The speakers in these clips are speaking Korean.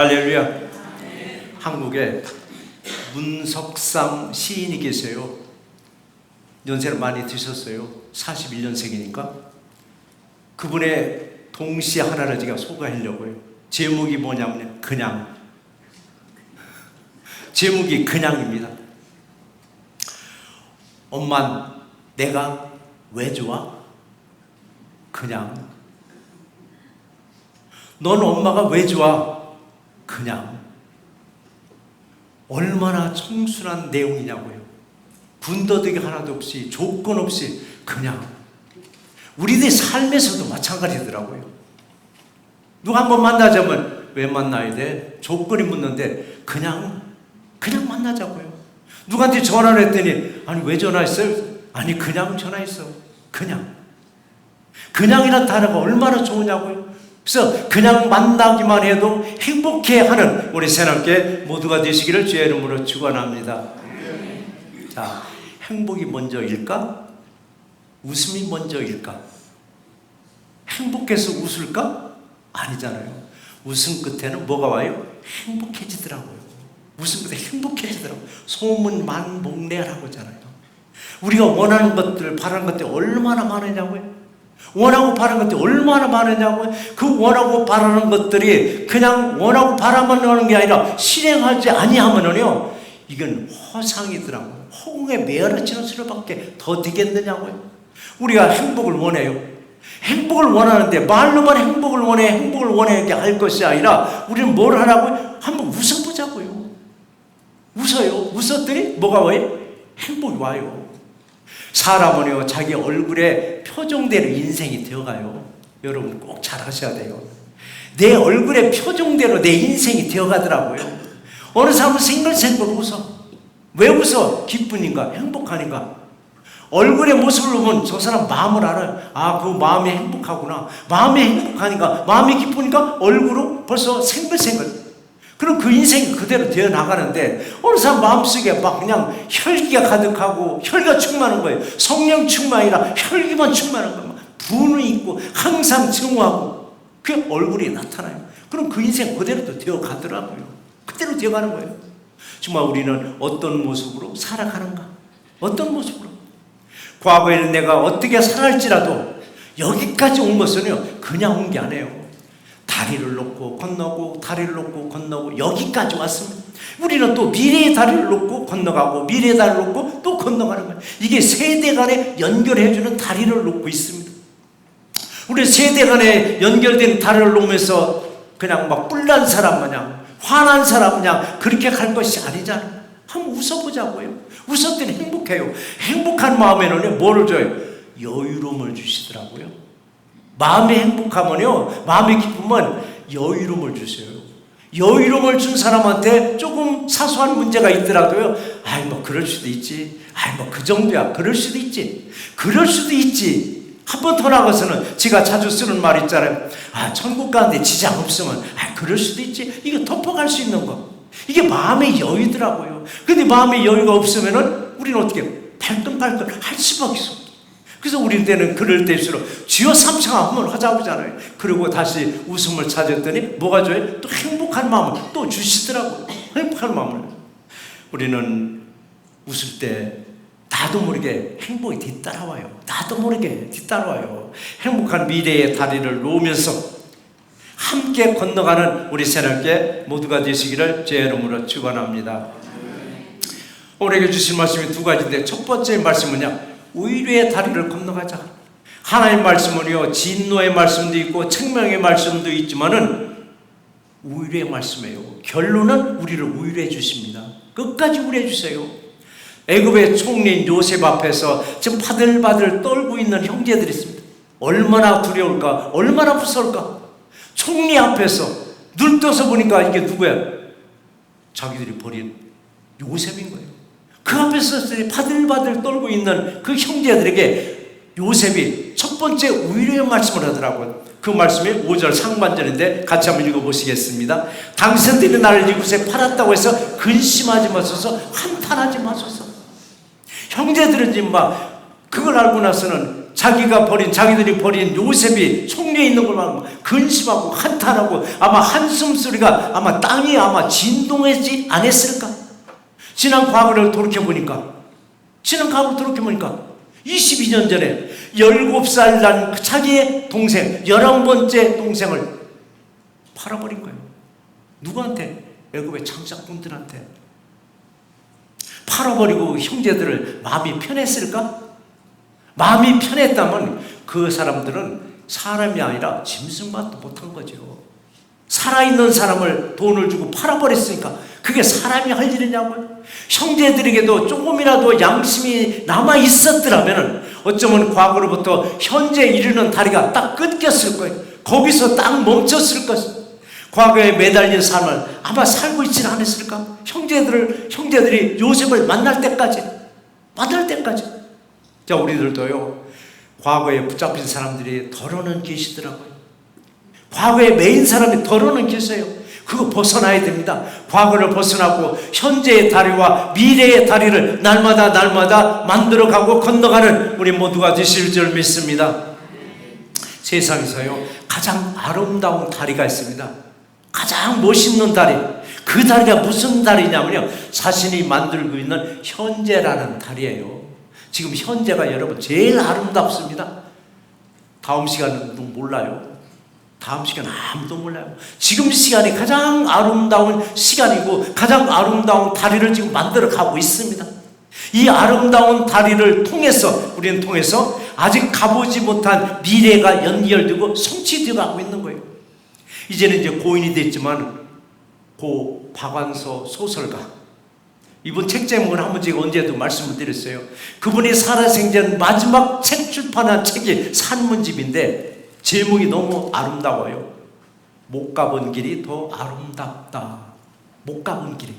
할렐루야. 한국에 문석상 시인이 계세요. 연세를 많이 드셨어요. 41년생이니까. 그분의 동시 하나를 제가 소개하려고요. 제목이 뭐냐면 그냥. 제목이 그냥입니다. 엄만 내가 왜 좋아? 그냥. 넌 엄마가 왜 좋아? 그냥. 얼마나 청순한 내용이냐고요. 군더더기 하나도 없이, 조건 없이 그냥. 우리들 삶에서도 마찬가지더라고요. 누가 한번 만나자면 왜 만나야 돼? 조건이 묻는데 그냥 만나자고요. 누구한테 전화를 했더니 아니 왜 전화했어요? 아니 그냥 전화했어. 그냥이란 단어가 얼마나 좋으냐고요. 그래서 그냥 만나기만 해도 행복해하는 우리 새롭게 모두가 되시기를 주의 이름으로 축원합니다. 자, 행복이 먼저일까? 웃음이 먼저일까? 행복해서 웃을까? 아니잖아요. 웃음 끝에는 뭐가 와요? 행복해지더라고요. 웃음 끝에 행복해지더라고요. 소문만복래라고 하잖아요. 우리가 원하는 것들, 바라는 것들 얼마나 많으냐고요. 원하고 바라는 것들이 얼마나 많으냐고요. 그 원하고 바라는 것들이 그냥 원하고 바라만 하는 게 아니라 실행하지 아니하면은요, 이건 허상이더라고요. 허공에 메어치는 수로밖에 더 되겠느냐고요. 우리가 행복을 원해요. 행복을 원하는데 말로만 행복을 원해 할 것이 아니라 우리는 뭘 하라고요? 한번 웃어보자고요. 웃어요. 웃었더니 뭐가 와요? 행복이 와요. 사람은요, 자기 얼굴에 표정대로 인생이 되어가요. 여러분 꼭 잘 하셔야 돼요. 내 얼굴에 표정대로 내 인생이 되어가더라고요. 어느 사람은 생글생글 웃어. 왜 웃어? 기쁘니까, 행복하니까. 얼굴의 모습을 보면 저 사람 마음을 알아요. 아, 그 마음이 행복하구나. 마음이 행복하니까, 마음이 기쁘니까 얼굴로 벌써 생글생글. 그럼 그 인생이 그대로 되어 나가는데 어느 사람 마음속에 막 그냥 혈기가 가득하고 혈기가 충만한 거예요. 성령 충만이 아니라 혈기만 충만한 거예요. 분이 있고 항상 증오하고 그 얼굴이 나타나요. 그럼 그 인생 그대로 또 되어 가더라고요. 그대로 되어 가는 거예요. 정말 우리는 어떤 모습으로 살아가는가? 어떤 모습으로? 과거에는 내가 어떻게 살았지라도 여기까지 온 것은요, 그냥 온 게 아니에요. 다리를 놓고 건너고 다리를 놓고 건너고 여기까지 왔습니다. 우리는 또 미래의 다리를 놓고 건너가고 미래의 다리를 놓고 또 건너가는 거예요. 이게 세대 간에 연결해주는 다리를 놓고 있습니다. 우리 세대 간에 연결된 다리를 놓으면서 그냥 막 뿔난 사람 마냥 화난 사람 마냥 그렇게 갈 것이 아니잖아요. 한번 웃어보자고요. 웃었더니 행복해요. 행복한 마음에는 뭐를 줘요? 여유로움을 주시더라고요. 마음이 행복하면요, 마음이 기쁘면 여유로움을 주세요. 여유로움을 준 사람한테 조금 사소한 문제가 있더라도요, 아이 뭐 그럴 수도 있지, 아이 뭐 그 정도야, 그럴 수도 있지, 그럴 수도 있지. 한 번 더 나가서는 제가 자주 쓰는 말 있잖아요. 아, 천국 가는데 지장 없으면 아, 그럴 수도 있지. 이게 덮어갈 수 있는 거. 이게 마음의 여유더라고요. 근데 마음의 여유가 없으면은 우리는 어떻게 해요? 발끈발끈 할 수밖에 없어요. 그래서 우리 때는 그럴 때일수록 주여 삼창 한번 하자고 하잖아요. 그리고 다시 웃음을 찾았더니 뭐가 줘요? 또 행복한 마음을 또 주시더라고요. 행복한 마음을. 우리는 웃을 때 나도 모르게 행복이 뒤따라와요. 나도 모르게 뒤따라와요. 행복한 미래의 다리를 놓으면서 함께 건너가는 우리 새롭게 모두가 되시기를 제 이름으로 축원합니다. 오늘에게 주신 말씀이 두 가지인데 첫 번째 말씀은요, 의뢰의 다리를 건너가자. 하나님 말씀은요, 진노의 말씀도 있고 책망의 말씀도 있지만은 의뢰의 말씀이에요. 결론은 우리를 의뢰해 주십니다. 끝까지 의뢰해 주세요. 애굽의 총리인 요셉 앞에서 지금 바들바들 떨고 있는 형제들이 있습니다. 얼마나 두려울까, 얼마나 무서울까. 총리 앞에서 눈 떠서 보니까 이게 누구야? 자기들이 버린 요셉인 거예요. 그 앞에서 바들바들 떨고 있는 그 형제들에게 요셉이 첫 번째 의뢰의 말씀을 하더라고요. 그 말씀이 5절 상반절인데 같이 한번 읽어보시겠습니다. 당신들이 나를 이곳에 팔았다고 해서 근심하지 마소서, 한탄하지 마소서. 형제들은 지금 막 그걸 알고 나서는 자기들이 버린 요셉이 총리에 있는 걸 보면 근심하고 한탄하고 아마 한숨소리가 아마 땅이 아마 진동하지 않았을까? 지난 과거를 돌이켜보니까 22년 전에 17살 난 자기의 동생 11번째 동생을 팔아버린 거예요. 누구한테? 애굽의 장사꾼들한테 팔아버리고 형제들을 마음이 편했을까? 마음이 편했다면 그 사람들은 사람이 아니라 짐승만도 못한 거죠. 살아있는 사람을 돈을 주고 팔아버렸으니까 그게 사람이 할 일이냐고요? 형제들에게도 조금이라도 양심이 남아 있었더라면 어쩌면 과거로부터 현재 이르는 다리가 딱 끊겼을 거예요. 거기서 딱 멈췄을 것입니다. 과거에 매달린 삶을 아마 살고 있지는 않았을까? 형제들이 요셉을 만날 때까지. 자, 우리들도요, 과거에 붙잡힌 사람들이 더러는 계시더라고요. 과거에 매인 사람이 더러는 계세요. 그거 벗어나야 됩니다. 과거를 벗어나고 현재의 다리와 미래의 다리를 날마다 만들어가고 건너가는 우리 모두가 되실 줄 믿습니다. 세상에서요, 가장 아름다운 다리가 있습니다. 가장 멋있는 다리. 그 다리가 무슨 다리냐면요, 자신이 만들고 있는 현재라는 다리예요. 지금 현재가 여러분 제일 아름답습니다. 다음 시간은 몰라요. 다음 시간 아무도 몰라요. 지금 시간이 가장 아름다운 시간이고 가장 아름다운 다리를 지금 만들어 가고 있습니다. 이 아름다운 다리를 우리는 통해서 아직 가보지 못한 미래가 연결되고 성취되어 가고 있는 거예요. 이제는 이제 고인이 됐지만 고 박완서 소설가, 이분 책 제목은 한번 제가 언제도 말씀을 드렸어요. 그분이 살아생전 마지막 책 출판한 책이 산문집인데 제목이 너무 아름다워요. 못 가본 길이 더 아름답다. 못 가본 길이.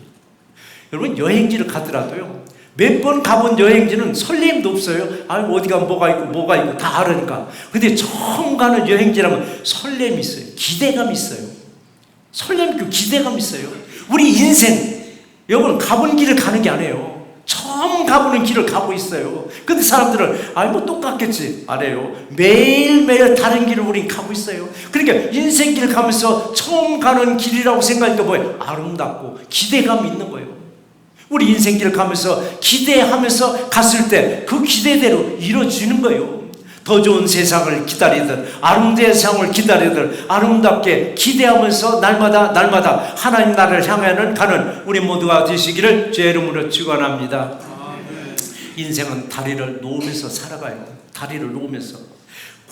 여러분, 여행지를 가더라도요, 몇 번 가본 여행지는 설렘도 없어요. 어디 가면 뭐가 있고 다 알으니까. 근데 처음 가는 여행지라면 설렘이 있어요. 기대감이 있어요. 기대감이 있어요. 우리 인생, 여러분, 가본 길을 가는 게 아니에요. 처음 가보는 길을 가고 있어요. 근데 사람들은 뭐 똑같겠지. 아니에요. 매일매일 다른 길을 우린 가고 있어요. 그러니까 인생길 가면서 처음 가는 길이라고 생각하니까 뭐예요? 아름답고 기대감이 있는 거예요. 우리 인생길 가면서 기대하면서 갔을 때 그 기대대로 이루어지는 거예요. 더 좋은 세상을 기다리듯, 아름다운 세상을 기다리듯 아름답게 기대하면서 날마다 하나님 나라를 향하는 가는 우리 모두가 되시기를 주의 이름으로 축원합니다. 인생은 다리를 놓으면서 살아가요. 다리를 놓으면서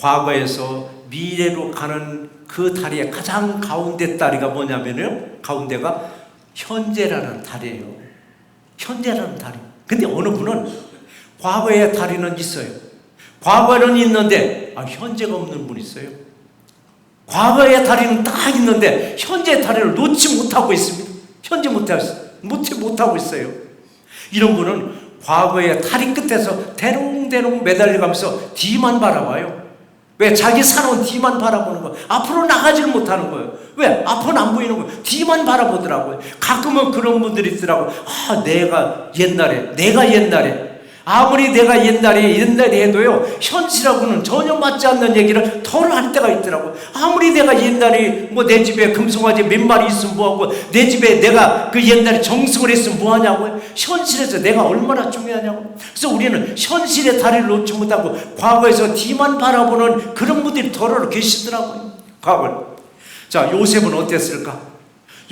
과거에서 미래로 가는 그 다리의 가장 가운데 다리가 뭐냐면요, 가운데가 현재라는 다리예요. 현재라는 다리. 근데 어느 분은 과거의 다리는 있어요. 과거는 있는데 현재가 없는 분이 있어요. 과거의 다리는 딱 있는데 현재의 다리를 놓지 못하고 있습니다. 못하고 있어요. 이런 분은 과거의 다리 끝에서 대롱대롱 매달려가면서 뒤만 바라봐요. 왜? 자기 살아온 뒤만 바라보는 거예요. 앞으로 나가지를 못하는 거예요. 왜? 앞은 안 보이는 거예요. 뒤만 바라보더라고요. 가끔은 그런 분들이 있더라고요. 내가 옛날에 아무리 내가 옛날에 해도요, 현실하고는 전혀 맞지 않는 얘기를 덜 할 때가 있더라고요. 아무리 내가 옛날에 내 집에 금송아지 몇 마리 있으면 뭐하고, 내 집에 내가 그 옛날에 정승을 했으면 뭐하냐고요. 현실에서 내가 얼마나 중요하냐고. 그래서 우리는 현실의 다리를 놓지 못하고 과거에서 뒤만 바라보는 그런 분들이 더러 계시더라고요. 과거를. 자, 요셉은 어땠을까?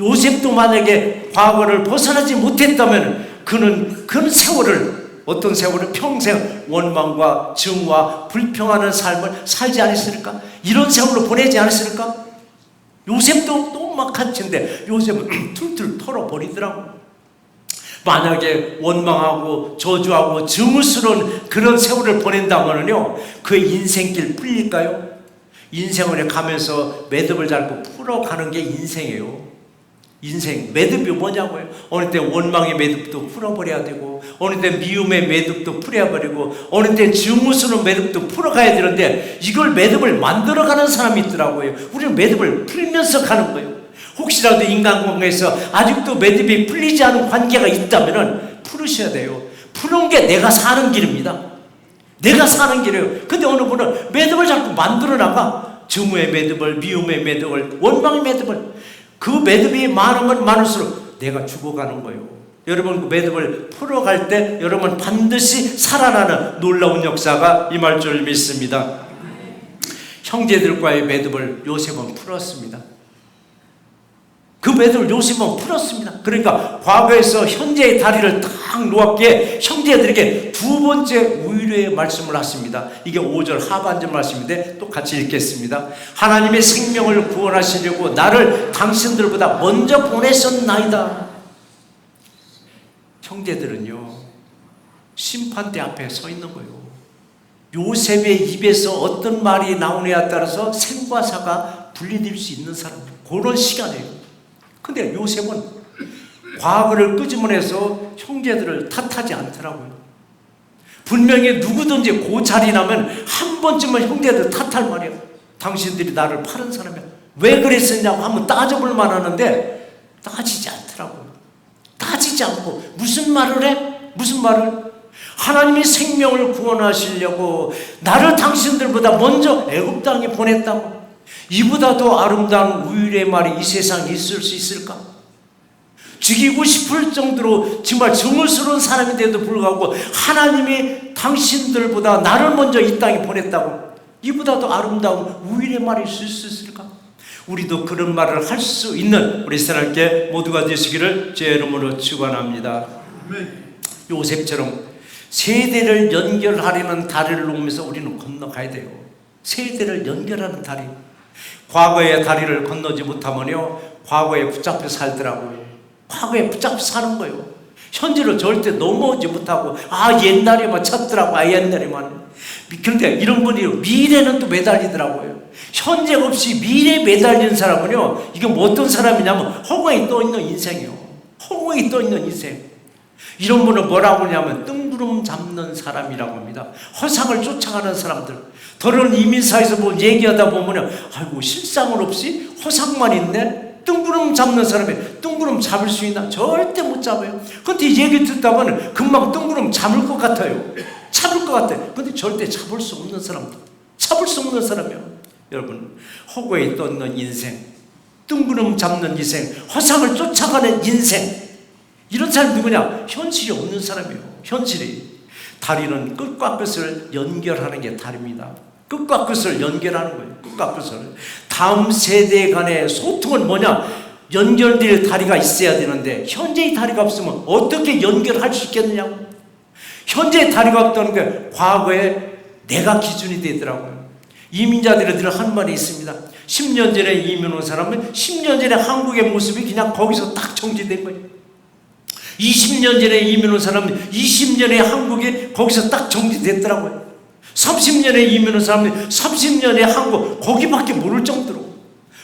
요셉도 만약에 과거를 벗어나지 못했다면 그는 세월을, 어떤 세월을 평생 원망과 증오와 불평하는 삶을 살지 않았을까? 이런 세월로 보내지 않았을까? 요셉도 또 막한치인데 요셉은 툴툴 털어버리더라고. 만약에 원망하고 저주하고 증오스러운 그런 세월을 보낸다면요, 그의 인생길 풀릴까요? 인생을 가면서 매듭을 잡고 풀어가는 게 인생이에요. 인생 매듭이 뭐냐고요? 어느 때 원망의 매듭도 풀어버려야 되고, 어느 때 미움의 매듭도 풀어버리고, 어느 때 증오스러운 매듭도 풀어가야 되는데, 이걸 매듭을 만들어가는 사람이 있더라고요. 우리는 매듭을 풀면서 가는 거예요. 혹시라도 인간관계에서 아직도 매듭이 풀리지 않은 관계가 있다면 풀으셔야 돼요. 푸는 게 내가 사는 길입니다. 내가 사는 길이에요. 근데 어느 분은 매듭을 자꾸 만들어 나가. 증오의 매듭을, 미움의 매듭을, 원망의 매듭을. 그 매듭이 많으면 많을수록 내가 죽어가는 거예요. 여러분, 그 매듭을 풀어갈 때 여러분 반드시 살아나는 놀라운 역사가 임할 줄 믿습니다. 형제들과의 매듭을 요셉은 풀었습니다. 그 매듭을 요셉은 풀었습니다. 그러니까 과거에서 현재의 다리를 딱 놓았기에 형제들에게 두 번째 위로의 말씀을 하십니다. 이게 5절 하반절 말씀인데 또 같이 읽겠습니다. 하나님의 생명을 구원하시려고 나를 당신들보다 먼저 보내셨나이다. 형제들은요, 심판대 앞에 서 있는 거예요. 요셉의 입에서 어떤 말이 나오느냐에 따라서 생과 사가 분리될 수 있는 사람들, 그런 시간이에요. 근데 요셉은 과거를 끄집어내서 형제들을 탓하지 않더라고요. 분명히 누구든지 그 자리 나면 한 번쯤은 형제들 탓할 말이에요. 당신들이 나를 파는 사람이야. 왜 그랬었냐고 한번 따져볼 만하는데 따지지 않더라고요. 따지지 않고 무슨 말을 해? 무슨 말을? 하나님이 생명을 구원하시려고 나를 당신들보다 먼저 애굽 땅에 보냈다고. 이보다 더 아름다운 우일의 말이 이 세상에 있을 수 있을까? 죽이고 싶을 정도로 정말 정을스러운 사람인데도 불구하고 하나님이 당신들보다 나를 먼저 이 땅에 보냈다고. 이보다 더 아름다운 우일의 말이 있을 수 있을까? 우리도 그런 말을 할 수 있는 우리 사람께 모두가 되시기를 제 이름으로 축원합니다. 요셉처럼 세대를 연결하려는 다리를 놓으면서 우리는 건너가야 돼요. 세대를 연결하는 다리. 과거의 다리를 건너지 못하면요, 과거에 붙잡혀 살더라고요. 과거에 붙잡혀 사는 거예요. 현재로 절대 넘어오지 못하고, 옛날에만 쳤더라고, 옛날에만. 그런데 이런 분이 미래는 또 매달리더라고요. 현재 없이 미래에 매달리는 사람은요, 이게 뭐 어떤 사람이냐면 허공에 떠 있는 인생이에요. 허공에 떠 있는 인생. 이런 분은 뭐라고 하냐면 뜬구름 잡는 사람이라고 합니다. 허상을 쫓아가는 사람들. 더러운 이민사에서 뭐 얘기하다 보면 아이고 실상은 없이 허상만 있네. 뜬구름 잡는 사람이 뜬구름 잡을 수 있나? 절대 못 잡아요. 근데 얘기 듣다 보면 금방 뜬구름 잡을 것 같아요. 잡을 것 같아요. 근데 절대 잡을 수 없는 사람들. 잡을 수 없는 사람이에요. 여러분, 허구에 떠있는 인생, 뜬구름 잡는 인생, 허상을 쫓아가는 인생, 이런 사람이 누구냐? 현실이 없는 사람이에요. 현실이. 다리는 끝과 끝을 연결하는 게 다리입니다. 끝과 끝을 연결하는 거예요. 끝과 끝을. 다음 세대 간의 소통은 뭐냐? 연결될 다리가 있어야 되는데 현재의 다리가 없으면 어떻게 연결할 수 있겠느냐고. 현재의 다리가 없다는 게 과거에 내가 기준이 되더라고요. 이민자들이 한 말이 있습니다. 10년 전에 이민 온 사람은 10년 전에 한국의 모습이 그냥 거기서 딱 정지된 거예요. 20년 전에 이민 온 사람은 20년에 한국이 거기서 딱 정지됐더라고요. 30년에 이민 온 사람은 30년에 한국 거기밖에 모를 정도로.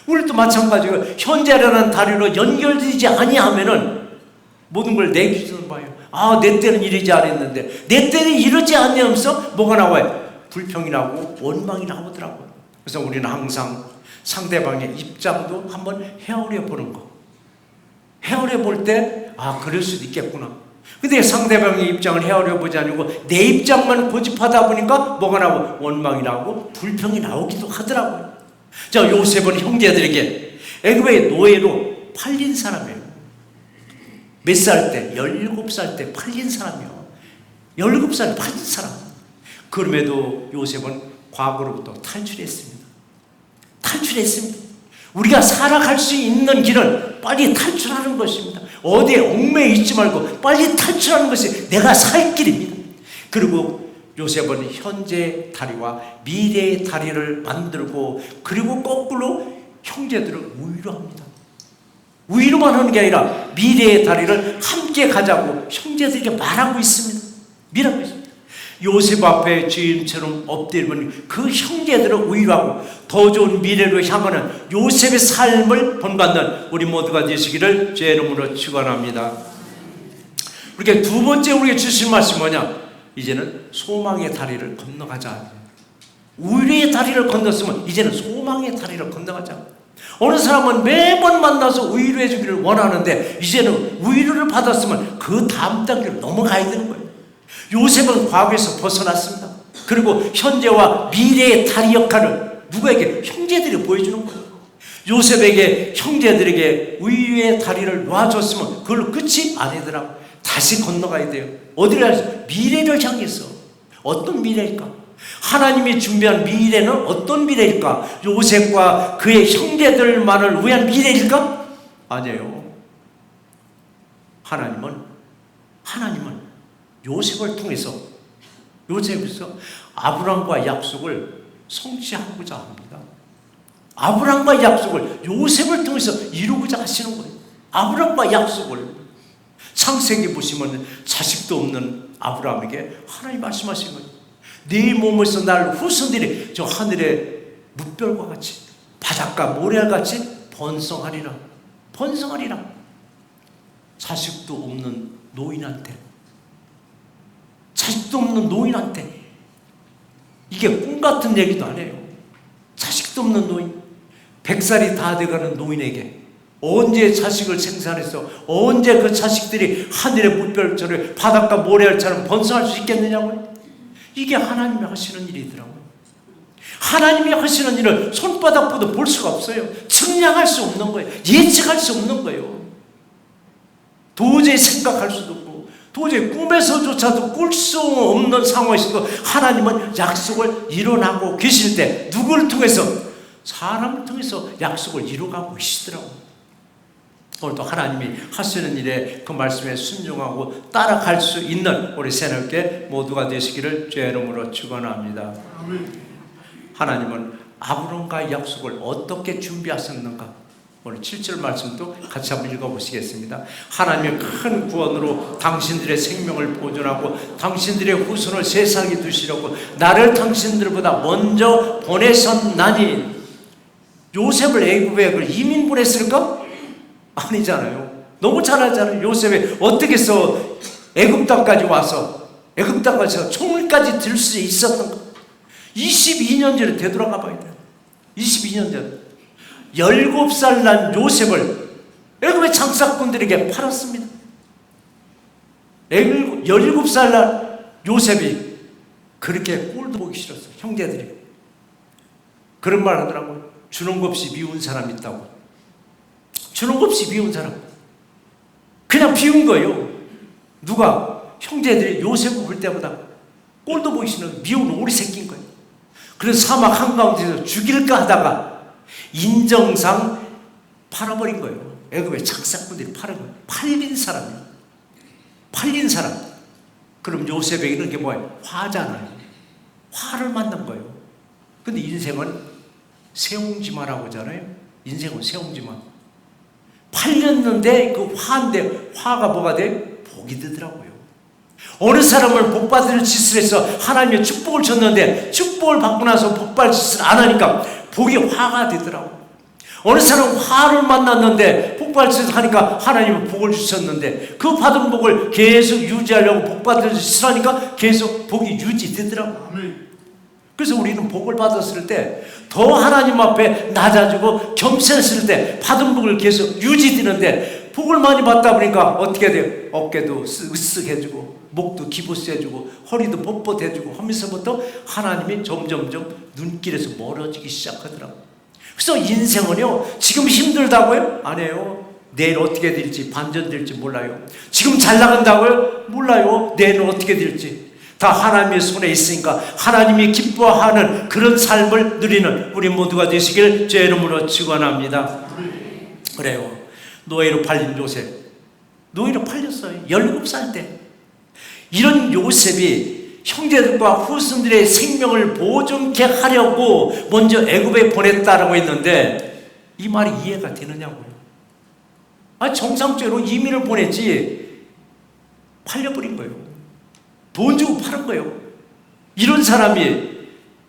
우리도 마찬가지로 현재라는 다리로 연결되지 아니하면은 모든 걸 내 기준으로 봐요. 내 때는 이러지 않았는데 내 때는 이러지 않냐면서 뭐가 나와요? 불평이 나고 원망이 나오더라고요. 그래서 우리는 항상 상대방의 입장도 한번 헤아려 보는 거. 헤아려 볼 때 그럴 수도 있겠구나. 근데 상대방의 입장을 헤아려 보지 않고 내 입장만 고집하다 보니까 뭐가 나오고 원망이 나오고 불평이 나오기도 하더라고요. 자, 요셉은 형제들에게 애굽의 노예로 팔린 사람이에요. 몇 살 때? 17살 때 팔린 사람이에요. 17살 팔린 사람. 그럼에도 요셉은 과거로부터 탈출했습니다. 탈출했습니다. 우리가 살아갈 수 있는 길은 빨리 탈출하는 것입니다. 어디에 얽매여 있지 말고 빨리 탈출하는 것이 내가 살 길입니다. 그리고 요셉은 현재의 다리와 미래의 다리를 만들고 그리고 거꾸로 형제들을 위로합니다. 위로만 하는 게 아니라 미래의 다리를 함께 가자고 형제들에게 말하고 있습니다. 말하고 있습니다. 요셉 앞에 주인처럼 엎드리면 그 형제들을 위로하고 더 좋은 미래로 향하는 요셉의 삶을 본받는 우리 모두가 되시기를 제 이름으로 축원합니다. 그렇게 두 번째 우리에게 주신 말씀이 뭐냐? 이제는 소망의 다리를 건너가자. 위로의 다리를 건넜으면 이제는 소망의 다리를 건너가자. 어느 사람은 매번 만나서 위로해 주기를 원하는데 이제는 위로를 받았으면 그 다음 단계로 넘어가야 되는 거예요. 요셉은 과거에서 벗어났습니다. 그리고 현재와 미래의 다리 역할을 누구에게? 형제들이 보여주는 거예요. 요셉에게 형제들에게 의의 다리를 놔줬으면 그걸로 끝이 아니더라고. 다시 건너가야 돼요. 어디를 향해서? 미래를 향해서. 어떤 미래일까? 하나님이 준비한 미래는 어떤 미래일까? 요셉과 그의 형제들만을 위한 미래일까? 아니에요. 하나님은 요셉을 통해서 아브라함과 약속을 성취하고자 합니다. 아브라함과 약속을 요셉을 통해서 이루고자 하시는 거예요. 아브라함과 약속을. 창세기 보시면 자식도 없는 아브라함에게 하나님 말씀하신 거예요. 네 몸에서 날 후손들이 저 하늘의 뭇별과 같이 바닷가 모래알같이 번성하리라. 자식도 없는 노인한테 이게 꿈 같은 얘기도 아니에요. 자식도 없는 노인, 100살이 다 돼가는 노인에게 언제 자식을 생산해서 언제 그 자식들이 하늘의 물결처럼 바닷가 모래알처럼 번성할 수 있겠느냐고요. 이게 하나님이 하시는 일이더라고요. 하나님이 하시는 일을 손바닥보다 볼 수가 없어요. 측량할 수 없는 거예요. 예측할 수 없는 거예요. 도저히 생각할 수도 없고 도저히 꿈에서조차도 꿀 수 없는 상황에서도 하나님은 약속을 이뤄나가고 계실 때 누구를 통해서? 사람을 통해서 약속을 이뤄가고 계시더라고요. 오늘도 하나님이 하시는 일에 그 말씀에 순종하고 따라갈 수 있는 우리 새롭게 모두가 되시기를 주의 이름으로 축원합니다. 하나님은 아브람과의 약속을 어떻게 준비하셨는가? 오늘 7절 말씀도 같이 한번 읽어보시겠습니다. 하나님의 큰 구원으로 당신들의 생명을 보존하고 당신들의 후손을 세상에 두시려고 나를 당신들보다 먼저 보내셨나니. 요셉을 애굽에 이민 보냈을까? 아니잖아요. 너무 잘 알잖아요. 요셉이 어떻게 해서 애굽 땅까지 와서 총을까지 들 수 있었던가? 22년 전에 되돌아가 봐야 돼요. 22년 전 17살 난 요셉을 애굽의 장사꾼들에게 팔았습니다. 17살 난 요셉이 그렇게 꼴도 보기 싫었어요. 형제들이 그런 말 하더라고요. 주는 것 없이 미운 사람 있다고. 주는 것 없이 미운 사람. 그냥 비운 거예요. 누가? 형제들이 요셉을 볼 때보다 꼴도 보기 싫은 미운 오리 새끼인 거예요. 그래서 사막 한가운데서 죽일까 하다가 인정상 팔아버린 거예요. 애굽의 장사꾼들이 팔은 거예요. 팔린 사람이에요. 팔린 사람. 그럼 요셉에게는 이게 뭐예요? 화잖아요. 화를 만난 거예요. 근데 인생은 세옹지마라고 하잖아요. 인생은 세옹지마. 팔렸는데 그 화인데 화가 뭐가 돼? 복이 되더라고요. 어느 사람을 복받을 짓을 해서 하나님의 축복을 줬는데 축복을 받고 나서 복받을 짓을 안 하니까 복이 화가 되더라고요. 어느 사람은 화를 만났는데 복받을 짓을 하니까 하나님은 복을 주셨는데 그 받은 복을 계속 유지하려고 복받을 짓을 하니까 계속 복이 유지되더라고요. 그래서 우리는 복을 받았을 때 더 하나님 앞에 낮아지고 겸손했을 때 받은 복을 계속 유지되는데 복을 많이 받다 보니까 어떻게 돼요? 어깨도 으쓱해지고 목도 기부세지고 허리도 뻣뻣해지고 하면서부터 하나님이 점점점 눈길에서 멀어지기 시작하더라고요. 그래서 인생은요, 지금 힘들다고요? 아니에요. 내일 어떻게 될지 반전될지 몰라요. 지금 잘 나간다고요? 몰라요. 내일은 어떻게 될지. 다 하나님의 손에 있으니까 하나님이 기뻐하는 그런 삶을 누리는 우리 모두가 되시길 주의 이름으로 축원합니다. 그래요. 노예로 팔린 요셉. 노예로 팔렸어요. 17살 때. 이런 요셉이 형제들과 후손들의 생명을 보존케 하려고 먼저 애굽에 보냈다라고 했는데 이 말이 이해가 되느냐고요. 정상적으로 이민을 보냈지 팔려버린 거예요. 돈 주고 파는 거예요. 이런 사람이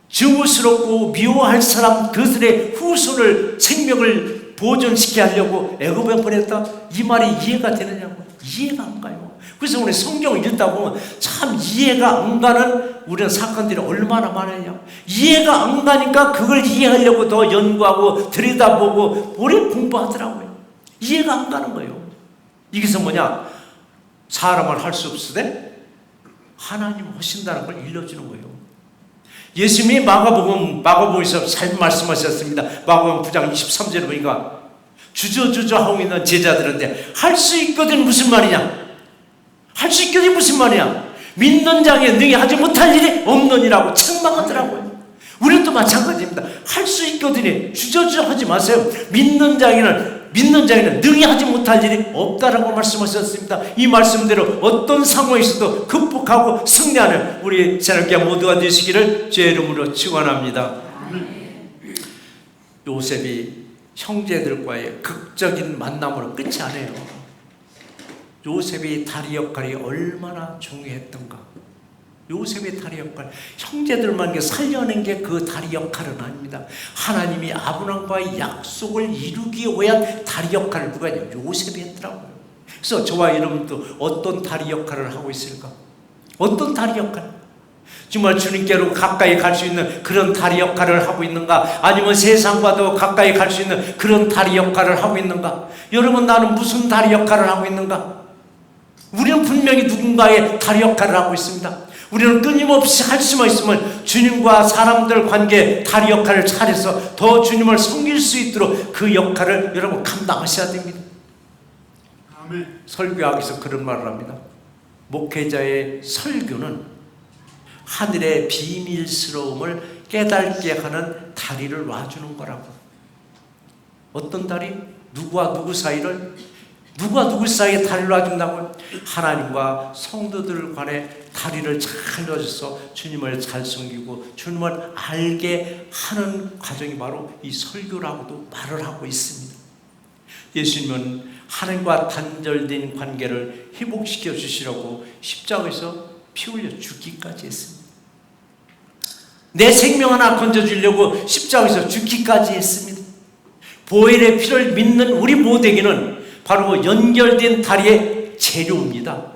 증오스럽고 미워할 사람 그들의 후손을 생명을 보존시켜 하려고 애굽에 보냈다? 이 말이 이해가 되느냐고. 이해가 안 가요. 그래서 오늘 성경을 읽다 보면 참 이해가 안 가는 우리는 사건들이 얼마나 많으냐. 이해가 안 가니까 그걸 이해하려고 더 연구하고 들여다보고 오래 공부하더라고요. 이해가 안 가는 거예요. 이게서 뭐냐? 사람을 할 수 없으되 하나님 하신다는 걸 일러주는 거예요. 예수님이 마가복음에서 잘 말씀하셨습니다. 마가복음 9장 23절에 보니까 주저주저 하고 있는 제자들한테 할 수 있거든 무슨 말이냐? 할 수 있거든 무슨 말이냐? 믿는 자에게 능히 하지 못할 일이 없느니라고 책망하더라고요. 우리는 또 마찬가지입니다. 할 수 있거든요. 주저주저 하지 마세요. 믿는 자에게는 능히 하지 못할 일이 없다라고 말씀하셨습니다. 이 말씀대로 어떤 상황에서도 극복하고 승리하는 우리 새롭게 모두가 되시기를 주의 이름으로 축원합니다. 요셉이 형제들과의 극적인 만남으로 끝이 아니에요. 요셉의 다리 역할이 얼마나 중요했던가. 요셉의 다리 역할, 형제들만 살려낸 게 그 다리 역할은 아닙니다. 하나님이 아브라함과의 약속을 이루기 위한 다리 역할을 누가 했냐? 요셉이 했더라고요. 그래서 저와 여러분도 어떤 다리 역할을 하고 있을까? 어떤 다리 역할? 정말 주님께로 가까이 갈 수 있는 그런 다리 역할을 하고 있는가? 아니면 세상과도 가까이 갈 수 있는 그런 다리 역할을 하고 있는가? 여러분, 나는 무슨 다리 역할을 하고 있는가? 우리는 분명히 누군가의 다리 역할을 하고 있습니다. 우리는 끊임없이 할 수만 있으면 주님과 사람들 관계 다리 역할을 잘해서 더 주님을 섬길 수 있도록 그 역할을 여러분 감당하셔야 됩니다. 아멘. 설교학에서 그런 말을 합니다. 목회자의 설교는 하늘의 비밀스러움을 깨닫게 하는 다리를 놔주는 거라고. 어떤 다리? 누구와 누구 사이에 다리를 놔준다고요? 하나님과 성도들 간에 다리를 잘 놔줘서 주님을 잘 섬기고 주님을 알게 하는 과정이 바로 이 설교라고도 말을 하고 있습니다. 예수님은 하나님과 단절된 관계를 회복시켜 주시려고 십자가에서 피 흘려 죽기까지 했습니다. 내 생명 하나 건져주려고 십자가에서 죽기까지 했습니다. 보혈의 피를 믿는 우리 모두에게는 바로 연결된 다리의 재료입니다.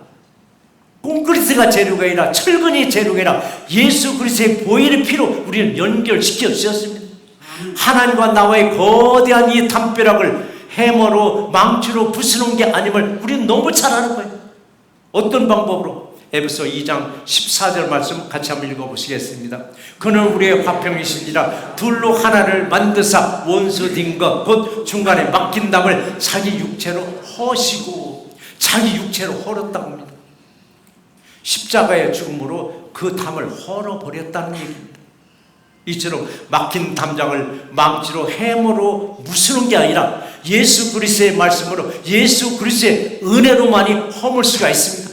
콘크리트가 재료가 아니라 철근이 재료가 아니라 예수 그리스도의 보혈의 피로 우리는 연결시켜 주셨습니다. 하나님과 나와의 거대한 이 담벼락을 해머로 망치로 부수는 게 아님을 우리는 너무 잘 아는 거예요. 어떤 방법으로? 에베소 2장 14절 말씀 같이 한번 읽어보시겠습니다. 그는 우리의 화평이시니라 둘로 하나를 만드사 원수된 것 곧 중간에 막힌 담을 자기 육체로 허시고 자기 육체로 헐었다고 합니다. 십자가의 죽음으로 그 담을 헐어버렸다는 얘기입니다. 이처럼 막힌 담장을 망치로 해머로 무수는 게 아니라 예수 그리스도의 말씀으로 예수 그리스도의 은혜로만이 허물 수가 있습니다.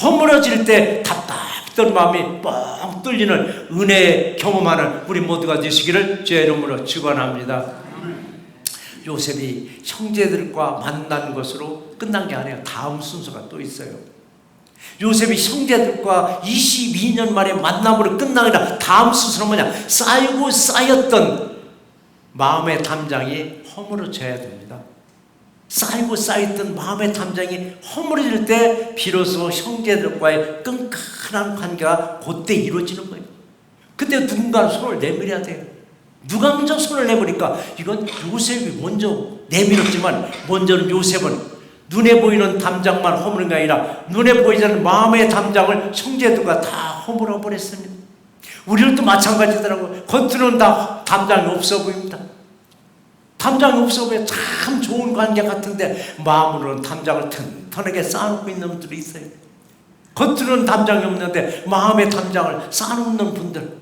허물어질 때 답답했던 마음이 뻥 뚫리는 은혜 경험하는 우리 모두가 되시기를 주의 이름으로 축원합니다. 요셉이 형제들과 만난 것으로 끝난 게 아니라 다음 순서가 또 있어요. 요셉이 형제들과 22년 만에 만남으로 끝난 게 아니라 다음 순서는 뭐냐? 쌓이고 쌓였던 마음의 담장이 허물어져야 됩니다. 쌓이고 쌓였던 마음의 담장이 허물어질 때 비로소 형제들과의 끈끈한 관계가 그때 이루어지는 거예요. 그때 누군가는 손을 내밀어야 돼요. 누가 먼저 손을 내밀으니까 이건 요셉이 먼저 내밀었지만 먼저는 요셉은 눈에 보이는 담장만 허무는 게 아니라 눈에 보이지 않는 마음의 담장을 형제들과 다 허물어 버렸습니다. 우리는 또 마찬가지더라고요. 겉으로는 다 담장이 없어 보입니다. 담장이 없어 보여 참 좋은 관계 같은데 마음으로는 담장을 튼튼하게 쌓아놓고 있는 분들이 있어요. 겉으로는 담장이 없는데 마음의 담장을 쌓아놓는 분들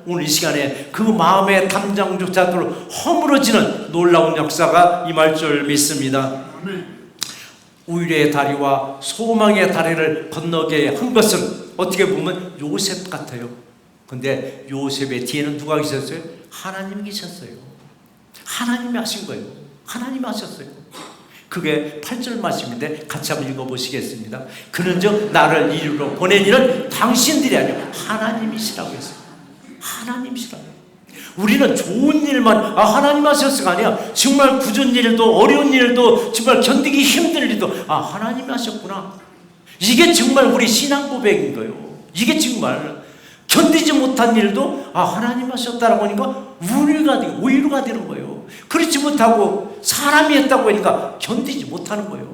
오늘 이 시간에 그 마음의 담장조차도 허물어지는 놀라운 역사가 임할 줄 믿습니다. 우일의 다리와 소망의 다리를 건너게 한 것은 어떻게 보면 요셉 같아요. 근데 요셉의 뒤에는 누가 계셨어요? 하나님이 계셨어요. 하나님이 하신 거예요. 하나님이 하셨어요. 그게 8절 말씀인데 같이 한번 읽어보시겠습니다. 그런즉 나를 이리로 보낸 이는 당신들이 아니라 하나님이시라고 했어요. 하나님이시라고. 우리는 좋은 일만 하나님 하셨어가 아니야. 정말 굳은 일도 어려운 일도 정말 견디기 힘든 일도 하나님이 하셨구나. 이게 정말 우리 신앙 고백인 거예요. 이게 정말 견디지 못한 일도 하나님 하셨다라고 하니까 위로가 되는 거예요. 그렇지 못하고 사람이 했다고 하니까 견디지 못하는 거예요.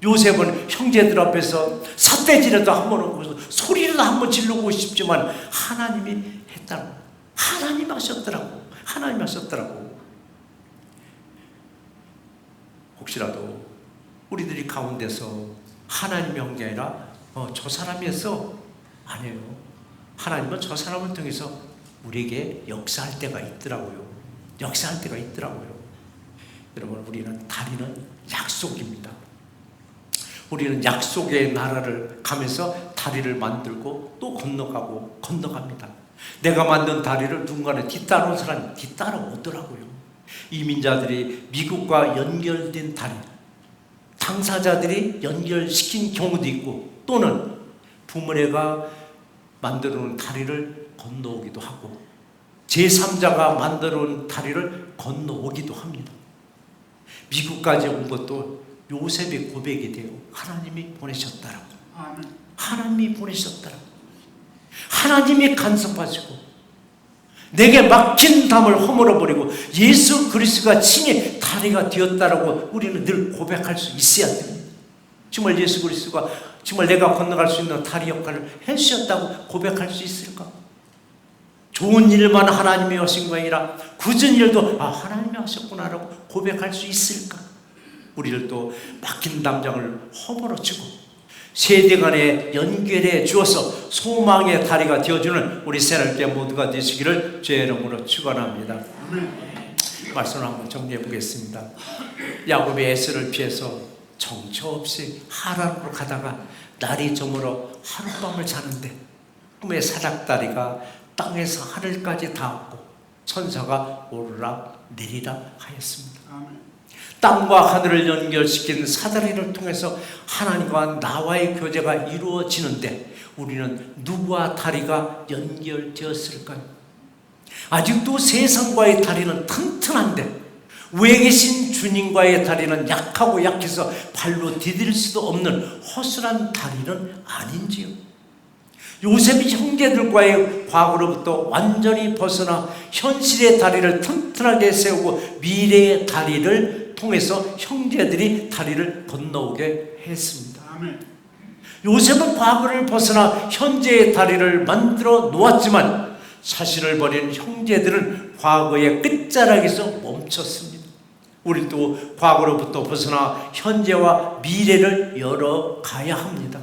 요셉은 형제들 앞에서 삿대질이라도 한번 하고 소리라도 한번 지르고 싶지만 하나님이 했다고. 하나님 하셨더라고. 하나님 하셨더라고. 혹시라도 우리들이 가운데서 하나님의 형제 아니라 저 사람이 했어? 아니에요. 하나님은 저 사람을 통해서 우리에게 역사할 때가 있더라고요. 역사할 때가 있더라고요. 여러분, 우리는 다리는 약속입니다. 우리는 약속의 나라를 가면서 다리를 만들고 또 건너가고 건너갑니다. 내가 만든 다리를 누군가는 뒤따라온 사람이 뒤따라오더라고요. 이민자들이 미국과 연결된 다리, 당사자들이 연결시킨 경우도 있고 또는 부모가 만들어 놓은 다리를 건너오기도 하고 제3자가 만들어 놓은 다리를 건너오기도 합니다. 미국까지 온 것도 요셉의 고백이 돼요. 하나님이 보내셨다라고. 하나님이 보내셨다라고. 하나님이 간섭하시고 내게 막힌 담을 허물어버리고 예수 그리스도가 친히 다리가 되었다라고 우리는 늘 고백할 수 있어야 됩니다. 정말 예수 그리스도가 정말 내가 건너갈 수 있는 다리 역할을 해주셨다고 고백할 수 있을까? 좋은 일만 하나님이 하신 거 아니라 굳은 일도 하나님이 하셨구나라고 고백할 수 있을까? 우리를 또 막힌 담장을 허물어주고 세대 간에 연결해 주어서 소망의 다리가 되어주는 우리 새날개 모두가 되시기를 주의 이름으로 축원합니다. 말씀을 한번 정리해 보겠습니다. 야곱이 에서를 피해서 정처 없이 하란으로 가다가 날이 저물어 하룻밤을 자는데 꿈의 사닥다리가 땅에서 하늘까지 닿았고 천사가 오르락 내리락 하였습니다. 땅과 하늘을 연결시킨 사다리를 통해서 하나님과 나와의 교제가 이루어지는데 우리는 누구와 다리가 연결되었을까요? 아직도 세상과의 다리는 튼튼한데 위에 계신 주님과의 다리는 약하고 약해서 발로 디딜 수도 없는 허술한 다리는 아닌지요? 요셉이 형제들과의 과거로부터 완전히 벗어나 현실의 다리를 튼튼하게 세우고 미래의 다리를 통해서 형제들이 다리를 건너오게 했습니다. 요셉은 과거를 벗어나 현재의 다리를 만들어 놓았지만 자신을 버린 형제들은 과거의 끝자락에서 멈췄습니다. 우리도 과거로부터 벗어나 현재와 미래를 열어가야 합니다.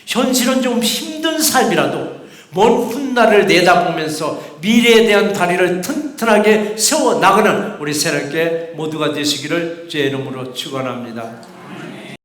현실은 좀 힘든 삶이라도 먼 훗날을 내다보면서 미래에 대한 다리를 튼튼하게 세워나가는 우리 새롭게 모두가 되시기를 주의 이름으로 축원합니다.